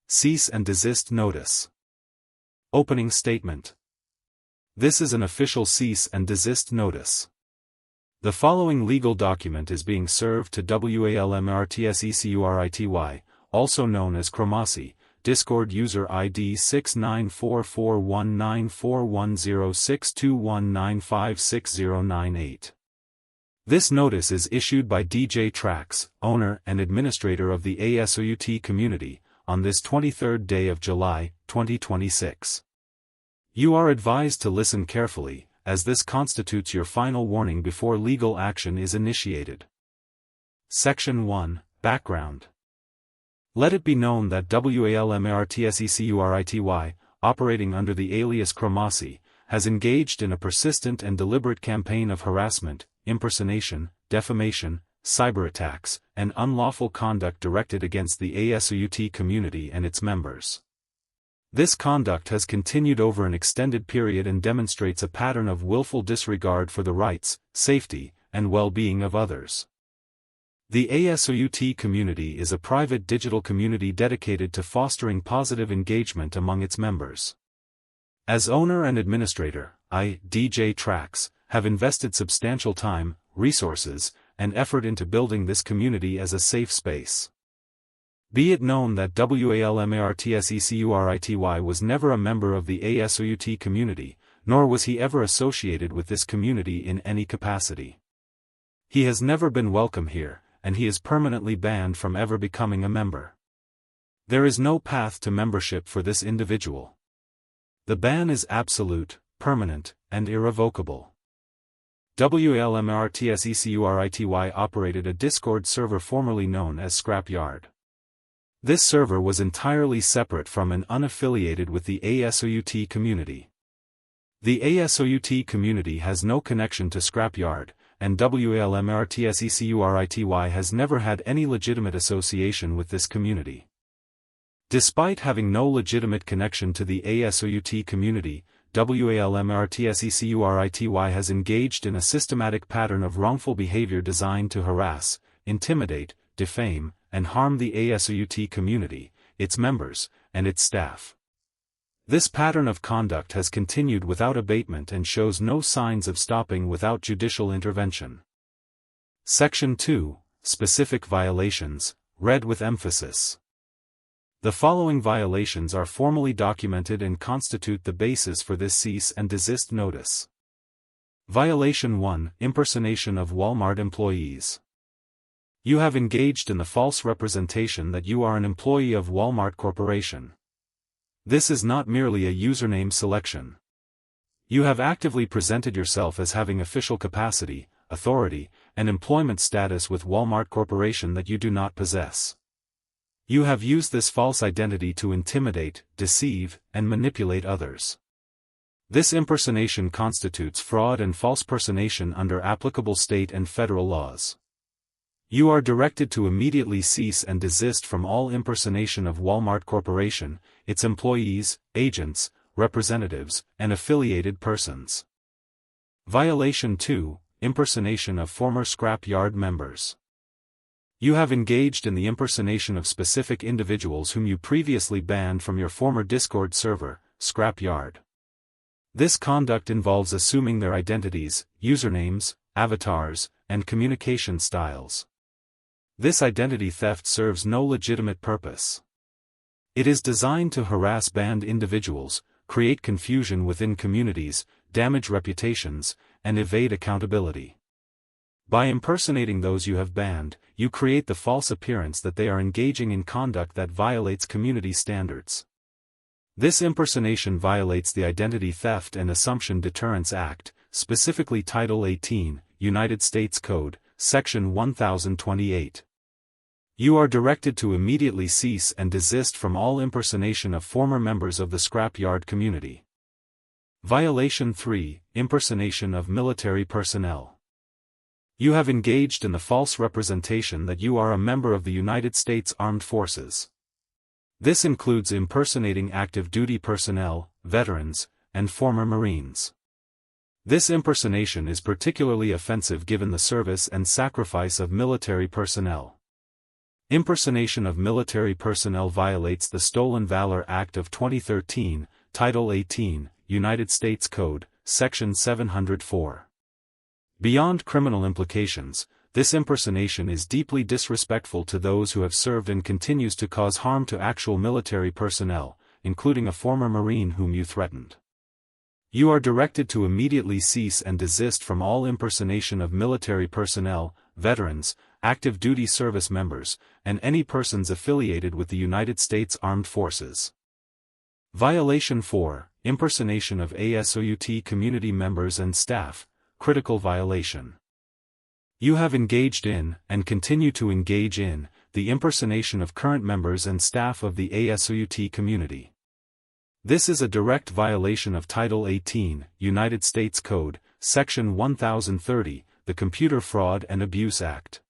Cease and desist notice. Opening statement. This is an official cease and desist notice. The following legal document is being served to WALMRTSECURITY, also known as Cromasi, Discord user ID 694419410621956098. This notice is issued by DJ Tracks, owner and administrator of the ASOUT community, on this 23rd day of July, 2026. You are advised to listen carefully, as this constitutes your final warning before legal action is initiated. Section 1, Background. Let it be known that WALMRTSECURITY, operating under the alias Cromasi, has engaged in a persistent and deliberate campaign of harassment, impersonation, defamation, cyberattacks, and unlawful conduct directed against the ASOUT community and its members. This conduct has continued over an extended period and demonstrates a pattern of willful disregard for the rights, safety, and well-being of others. The ASOUT community is a private digital community dedicated to fostering positive engagement among its members. As owner and administrator, I, DJ Tracks, have invested substantial time, resources, and effort into building this community as a safe space. Be it known that WALMRTSECURITY was never a member of the ASOUT community, nor was he ever associated with this community in any capacity. He has never been welcome here, and he is permanently banned from ever becoming a member. There is no path to membership for this individual. The ban is absolute, permanent, and irrevocable. WALMRTSECURITY operated a Discord server formerly known as Scrapyard. This server was entirely separate from and unaffiliated with the ASOUT community. The ASOUT community has no connection to Scrapyard, and WALMRTSECURITY has never had any legitimate association with this community. Despite having no legitimate connection to the ASOUT community, WALMRTSECURITY has engaged in a systematic pattern of wrongful behavior designed to harass, intimidate, defame, and harm the ASOUT community, its members, and its staff. This pattern of conduct has continued without abatement and shows no signs of stopping without judicial intervention. Section 2, Specific Violations, read with emphasis. The following violations are formally documented and constitute the basis for this cease and desist notice. Violation 1, Impersonation of Walmart employees. You have engaged in the false representation that you are an employee of Walmart Corporation. This is not merely a username selection. You have actively presented yourself as having official capacity, authority, and employment status with Walmart Corporation that you do not possess. You have used this false identity to intimidate, deceive, and manipulate others. This impersonation constitutes fraud and false personation under applicable state and federal laws. You are directed to immediately cease and desist from all impersonation of Walmart Corporation, its employees, agents, representatives, and affiliated persons. Violation 2, Impersonation of former Scrapyard members. You have engaged in the impersonation of specific individuals whom you previously banned from your former Discord server, Scrapyard. This conduct involves assuming their identities, usernames, avatars, and communication styles. This identity theft serves no legitimate purpose. It is designed to harass banned individuals, create confusion within communities, damage reputations, and evade accountability. By impersonating those you have banned, you create the false appearance that they are engaging in conduct that violates community standards. This impersonation violates the Identity Theft and Assumption Deterrence Act, specifically Title 18, United States Code, Section 1028. You are directed to immediately cease and desist from all impersonation of former members of the Scrapyard community. Violation 3, Impersonation of military personnel. You have engaged in the false representation that you are a member of the United States Armed Forces. This includes impersonating active duty personnel, veterans, and former Marines. This impersonation is particularly offensive given the service and sacrifice of military personnel. Impersonation of military personnel violates the Stolen Valor Act of 2013, Title 18, United States Code, Section 704. Beyond criminal implications, this impersonation is deeply disrespectful to those who have served and continues to cause harm to actual military personnel, including a former Marine whom you threatened. You are directed to immediately cease and desist from all impersonation of military personnel, veterans, active duty service members, and any persons affiliated with the United States Armed Forces. Violation 4, Impersonation of ASOUT community members and staff, critical violation. You have engaged in, and continue to engage in, the impersonation of current members and staff of the ASOUT community. This is a direct violation of Title 18, United States Code, Section 1030, the Computer Fraud and Abuse Act.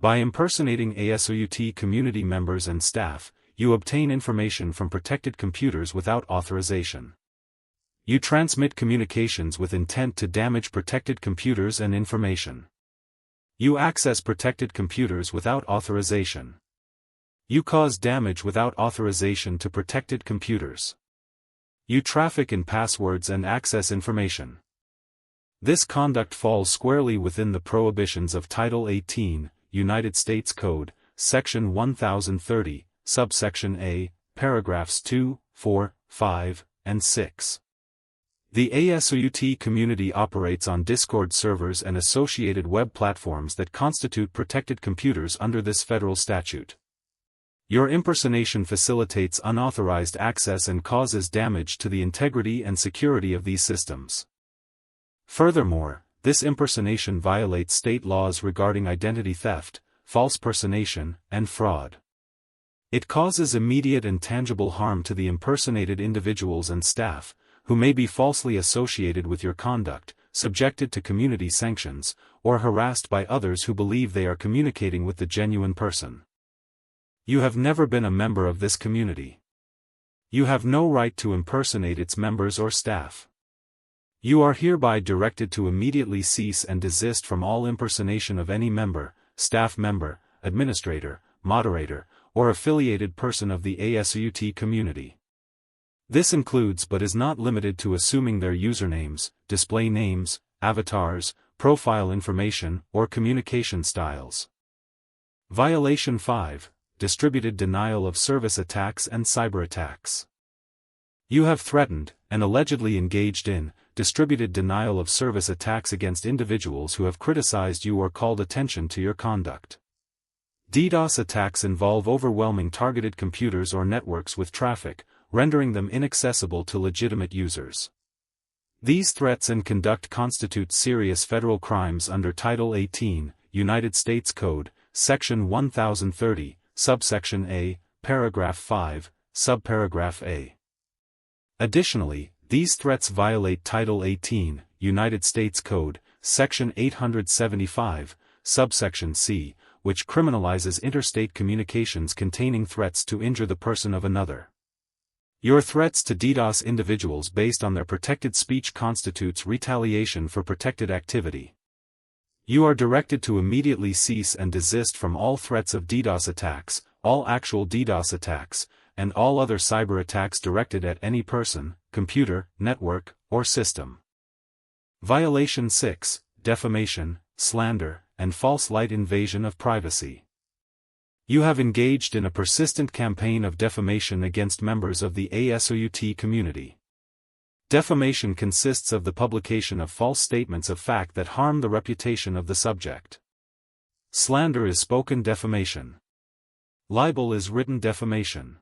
By impersonating ASOUT community members and staff, you obtain information from protected computers without authorization. You transmit communications with intent to damage protected computers and information. You access protected computers without authorization. You cause damage without authorization to protected computers. You traffic in passwords and access information. This conduct falls squarely within the prohibitions of Title 18, United States Code, Section 1030, Subsection A, Paragraphs 2, 4, 5, and 6. The ASOUT community operates on Discord servers and associated web platforms that constitute protected computers under this federal statute. Your impersonation facilitates unauthorized access and causes damage to the integrity and security of these systems. Furthermore, this impersonation violates state laws regarding identity theft, false personation, and fraud. It causes immediate and tangible harm to the impersonated individuals and staff, who may be falsely associated with your conduct, subjected to community sanctions, or harassed by others who believe they are communicating with the genuine person. You have never been a member of this community. You have no right to impersonate its members or staff. You are hereby directed to immediately cease and desist from all impersonation of any member, staff member, administrator, moderator, or affiliated person of the ASOUT community. This includes but is not limited to assuming their usernames, display names, avatars, profile information, or communication styles. Violation 5, Distributed denial of service attacks and cyber attacks. You have threatened, and allegedly engaged in, distributed denial of service attacks against individuals who have criticized you or called attention to your conduct. DDoS attacks involve overwhelming targeted computers or networks with traffic, rendering them inaccessible to legitimate users. These threats and conduct constitute serious federal crimes under Title 18, United States Code, Section 1030, Subsection A, Paragraph 5, Subparagraph A. Additionally, these threats violate Title 18, United States Code, Section 875, Subsection C, which criminalizes interstate communications containing threats to injure the person of another. Your threats to DDoS individuals based on their protected speech constitutes retaliation for protected activity. You are directed to immediately cease and desist from all threats of DDoS attacks, all actual DDoS attacks, and all other cyber attacks directed at any person, computer, network, or system. Violation 6, Defamation, slander, and false light invasion of privacy. You have engaged in a persistent campaign of defamation against members of the ASOUT community. Defamation consists of the publication of false statements of fact that harm the reputation of the subject. Slander is spoken defamation. Libel is written defamation.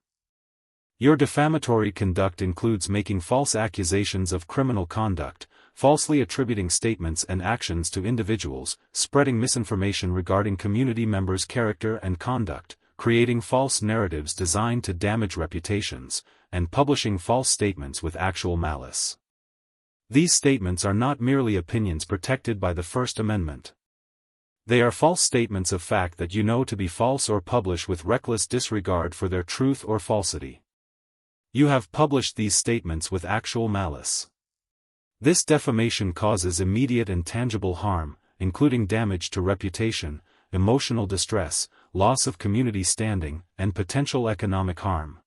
Your defamatory conduct includes making false accusations of criminal conduct, falsely attributing statements and actions to individuals, spreading misinformation regarding community members' character and conduct, creating false narratives designed to damage reputations, and publishing false statements with actual malice. These statements are not merely opinions protected by the First Amendment. They are false statements of fact that you know to be false or publish with reckless disregard for their truth or falsity. You have published these statements with actual malice. This defamation causes immediate and tangible harm, including damage to reputation, emotional distress, loss of community standing, and potential economic harm.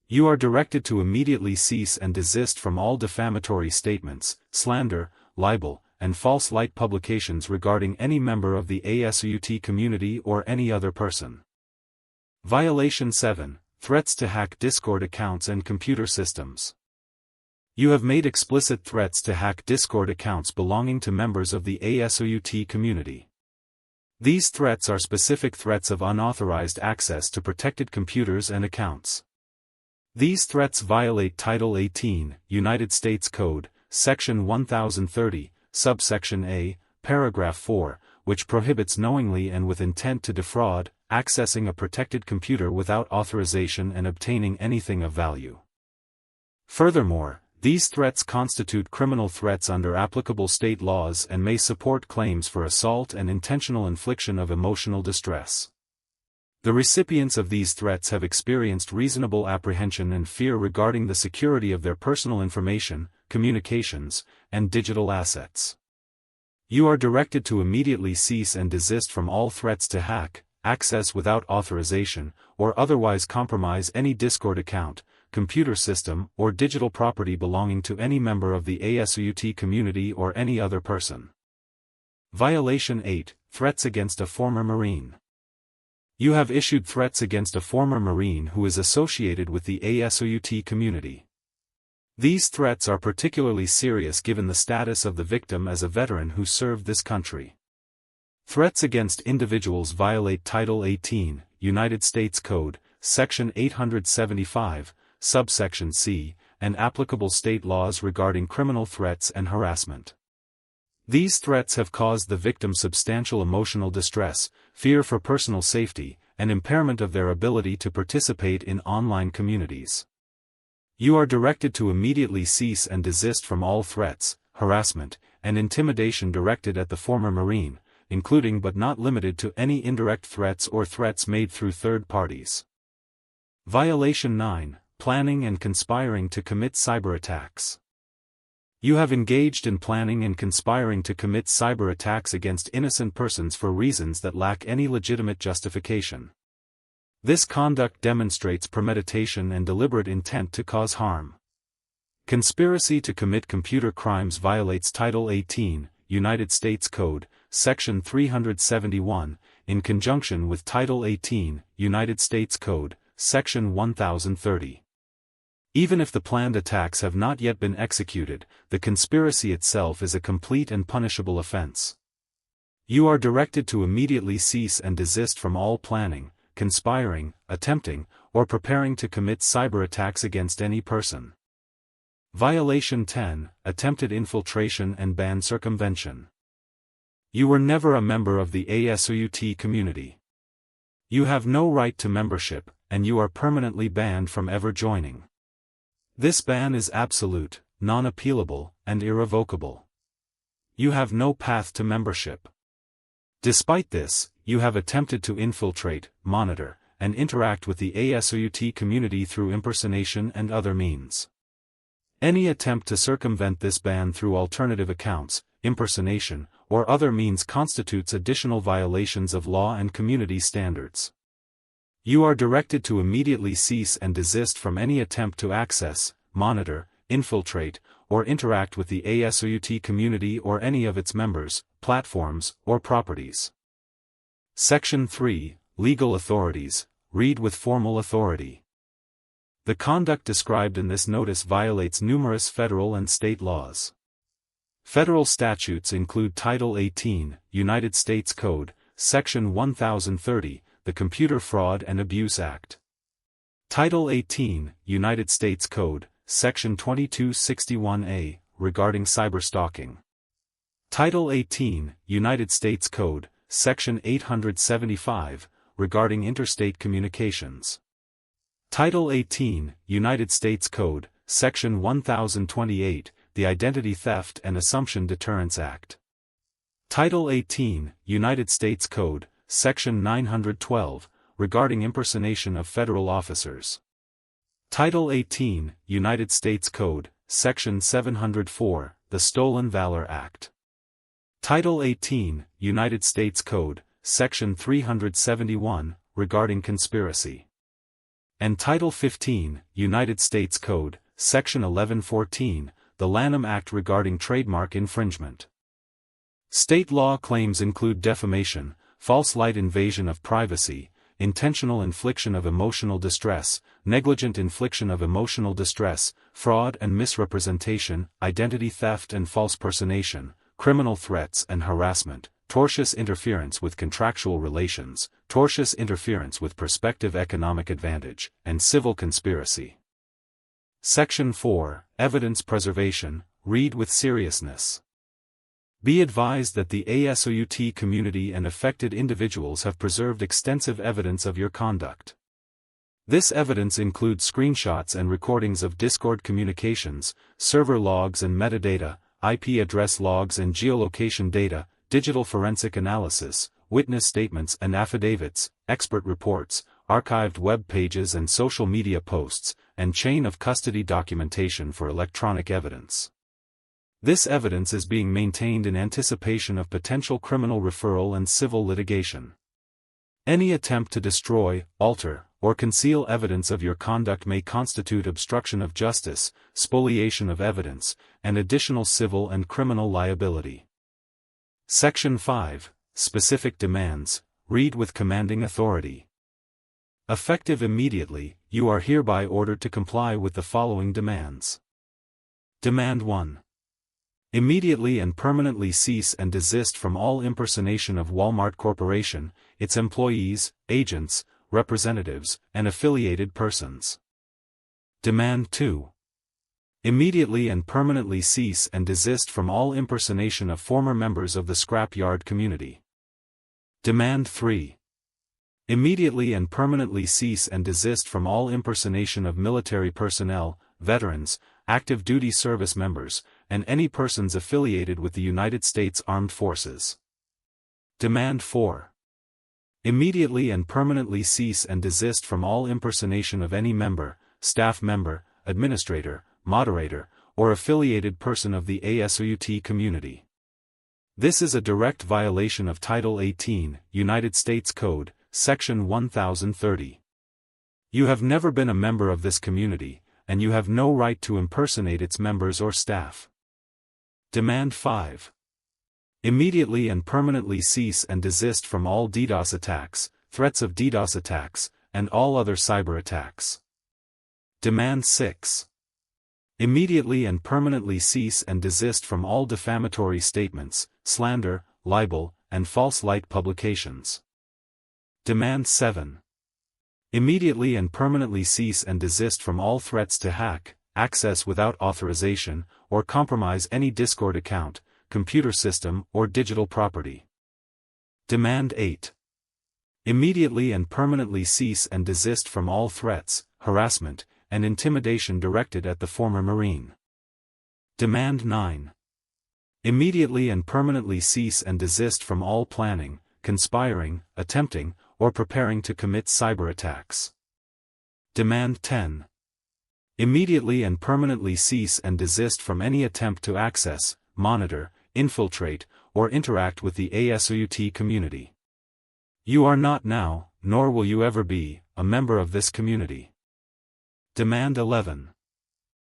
You are directed to immediately cease and desist from all defamatory statements, slander, libel, and false light publications regarding any member of the ASUT community or any other person. Violation 7. Threats to hack Discord accounts and computer systems. You have made explicit threats to hack Discord accounts belonging to members of the ASUT community. These threats are specific threats of unauthorized access to protected computers and accounts. These threats violate Title 18, United States Code, Section 1030, subsection A, paragraph 4, which prohibits knowingly and with intent to defraud, accessing a protected computer without authorization and obtaining anything of value. Furthermore, these threats constitute criminal threats under applicable state laws and may support claims for assault and intentional infliction of emotional distress. The recipients of these threats have experienced reasonable apprehension and fear regarding the security of their personal information, communications, and digital assets. You are directed to immediately cease and desist from all threats to hack, access without authorization, or otherwise compromise any Discord account, computer system, or digital property belonging to any member of the ASUT community or any other person. Violation 8. Threats against a former Marine. You have issued threats against a former Marine who is associated with the ASUT community. These threats are particularly serious given the status of the victim as a veteran who served this country. Threats against individuals violate Title 18, United States Code, Section 875, subsection C, and applicable state laws regarding criminal threats and harassment. These threats have caused the victim substantial emotional distress, fear for personal safety, and impairment of their ability to participate in online communities. You are directed to immediately cease and desist from all threats, harassment, and intimidation directed at the former Marine, including but not limited to any indirect threats or threats made through third parties. Violation 9. Planning and conspiring to commit cyber attacks. You have engaged in planning and conspiring to commit cyber attacks against innocent persons for reasons that lack any legitimate justification. This conduct demonstrates premeditation and deliberate intent to cause harm. Conspiracy to commit computer crimes violates Title 18, United States Code, Section 371, in conjunction with Title 18, United States Code, Section 1030. Even if the planned attacks have not yet been executed, the conspiracy itself is a complete and punishable offense. You are directed to immediately cease and desist from all planning, conspiring, attempting, or preparing to commit cyber attacks against any person. Violation 10. Attempted infiltration and ban circumvention. You were never a member of the ASUT community. You have no right to membership, and you are permanently banned from ever joining. This ban is absolute, non-appealable, and irrevocable. You have no path to membership. Despite this, you have attempted to infiltrate, monitor, and interact with the ASUT community through impersonation and other means. Any attempt to circumvent this ban through alternative accounts, impersonation, or other means constitutes additional violations of law and community standards. You are directed to immediately cease and desist from any attempt to access, monitor, infiltrate, or interact with the ASUT community or any of its members, platforms, or properties. Section 3. Legal authorities. Read with formal authority. The conduct described in this notice violates numerous federal and state laws. Federal statutes include Title 18, United States Code, Section 1030, the Computer Fraud and Abuse Act. Title 18, United States Code, Section 2261A, regarding cyberstalking. Title 18, United States Code, Section 875, regarding interstate communications. Title 18, United States Code, Section 1028, the Identity Theft and Assumption Deterrence Act. Title 18, United States Code, Section 912, regarding impersonation of federal officers. Title 18, United States Code, Section 704, the Stolen Valor Act. Title 18, United States Code, Section 371, regarding conspiracy. And Title 15, United States Code, Section 1114, the Lanham Act regarding trademark infringement. State law claims include defamation, false light invasion of privacy, intentional infliction of emotional distress, negligent infliction of emotional distress, fraud and misrepresentation, identity theft and false personation, criminal threats and harassment, tortious interference with contractual relations, tortious interference with prospective economic advantage, and civil conspiracy. Section 4, Evidence Preservation, read with seriousness. Be advised that the ASOUT community and affected individuals have preserved extensive evidence of your conduct. This evidence includes screenshots and recordings of Discord communications, server logs and metadata, IP address logs and geolocation data, digital forensic analysis, witness statements and affidavits, expert reports, archived web pages and social media posts, and chain of custody documentation for electronic evidence. This evidence is being maintained in anticipation of potential criminal referral and civil litigation. Any attempt to destroy, alter, or conceal evidence of your conduct may constitute obstruction of justice, spoliation of evidence, and additional civil and criminal liability. Section 5, Specific Demands, read with commanding authority. Effective immediately, you are hereby ordered to comply with the following demands. Demand 1. Immediately and permanently cease and desist from all impersonation of Walmart Corporation, its employees, agents, representatives, and affiliated persons. Demand 2. Immediately and permanently cease and desist from all impersonation of former members of the scrapyard community. Demand 3. Immediately and permanently cease and desist from all impersonation of military personnel, veterans, active duty service members, and any persons affiliated with the United States Armed Forces. Demand 4. Immediately and permanently cease and desist from all impersonation of any member, staff member, administrator, moderator, or affiliated person of the ASOUT community. This is a direct violation of Title 18, United States Code, Section 1030. You have never been a member of this community, and you have no right to impersonate its members or staff. Demand 5. Immediately and permanently cease and desist from all DDoS attacks, threats of DDoS attacks, and all other cyber attacks. Demand 6. Immediately and permanently cease and desist from all defamatory statements, slander, libel, and false light publications. Demand 7. Immediately and permanently cease and desist from all threats to hack, access without authorization, or compromise any Discord account, computer system, or digital property. Demand 8. Immediately and permanently cease and desist from all threats, harassment, and intimidation directed at the former Marine. Demand 9. Immediately and permanently cease and desist from all planning, conspiring, attempting, or preparing to commit cyber attacks. Demand 10. Immediately and permanently cease and desist from any attempt to access, monitor, infiltrate, or interact with the ASOUT community. You are not now, nor will you ever be, a member of this community. Demand 11.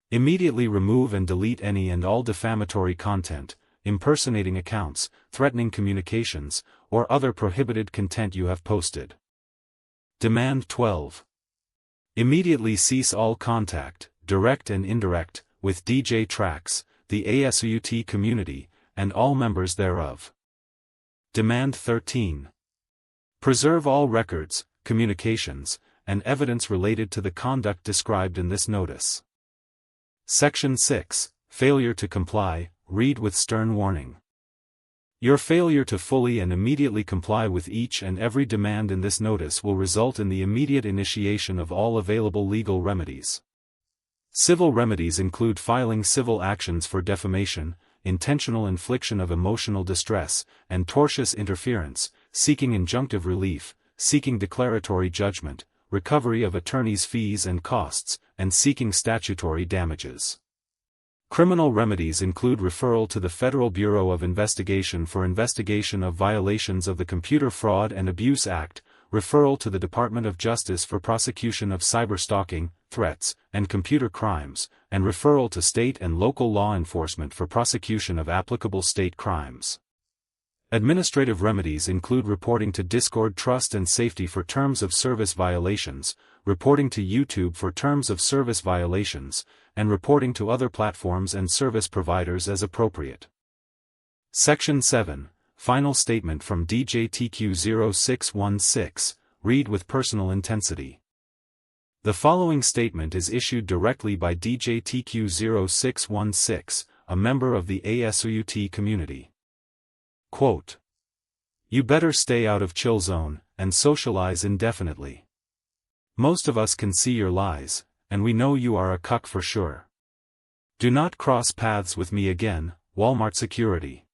Immediately remove and delete any and all defamatory content, impersonating accounts, threatening communications, or other prohibited content you have posted. Demand 12. Immediately cease all contact, direct and indirect, with DJ Tracks, the ASOUT community, and all members thereof. Demand 13. Preserve all records, communications, and evidence related to the conduct described in this notice. Section 6, Failure to comply, read with stern warning. Your failure to fully and immediately comply with each and every demand in this notice will result in the immediate initiation of all available legal remedies. Civil remedies include filing civil actions for defamation, intentional infliction of emotional distress, and tortious interference, seeking injunctive relief, seeking declaratory judgment, recovery of attorneys' fees and costs, and seeking statutory damages. Criminal remedies include referral to the Federal Bureau of Investigation for investigation of violations of the Computer Fraud and Abuse Act, referral to the Department of Justice for prosecution of cyberstalking, threats, and computer crimes, and referral to state and local law enforcement for prosecution of applicable state crimes. Administrative remedies include reporting to Discord Trust and Safety for terms of service violations, reporting to YouTube for terms of service violations, and reporting to other platforms and service providers as appropriate. Section 7, Final Statement from DJTQ0616, read with personal intensity. The following statement is issued directly by DJTQ0616, a member of the ASUUT community. Quote, "You better stay out of chill zone, and socialize indefinitely. Most of us can see your lies, and we know you are a cuck for sure. Do not cross paths with me again, Walmart Security.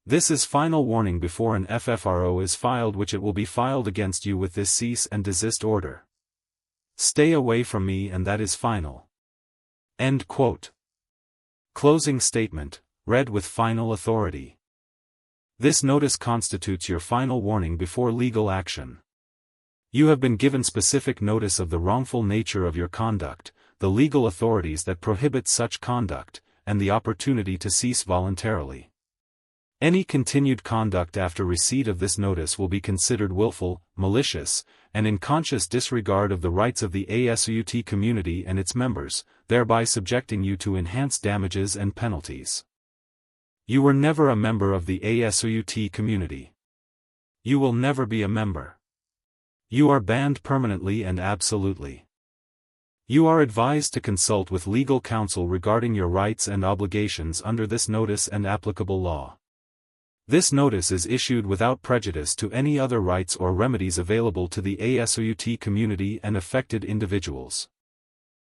This is final warning before an FFRO is filed, which it will be filed against you with this cease and desist order. Stay away from me, and that is final." End quote. Closing statement, read with final authority. This notice constitutes your final warning before legal action. You have been given specific notice of the wrongful nature of your conduct, the legal authorities that prohibit such conduct, and the opportunity to cease voluntarily. Any continued conduct after receipt of this notice will be considered willful, malicious, and in conscious disregard of the rights of the ASUUT community and its members, thereby subjecting you to enhanced damages and penalties. You were never a member of the ASUUT community. You will never be a member. You are banned permanently and absolutely. You are advised to consult with legal counsel regarding your rights and obligations under this notice and applicable law. This notice is issued without prejudice to any other rights or remedies available to the ASUUT community and affected individuals.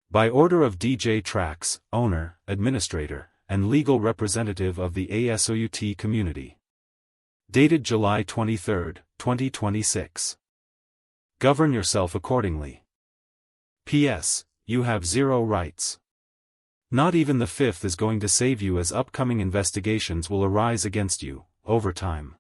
By order of DJ Trax, owner, administrator, and legal representative of the ASUUT community. Dated July 23, 2026. Govern yourself accordingly. P.S. You have zero rights. Not even the fifth is going to save you, as upcoming investigations will arise against you, over time.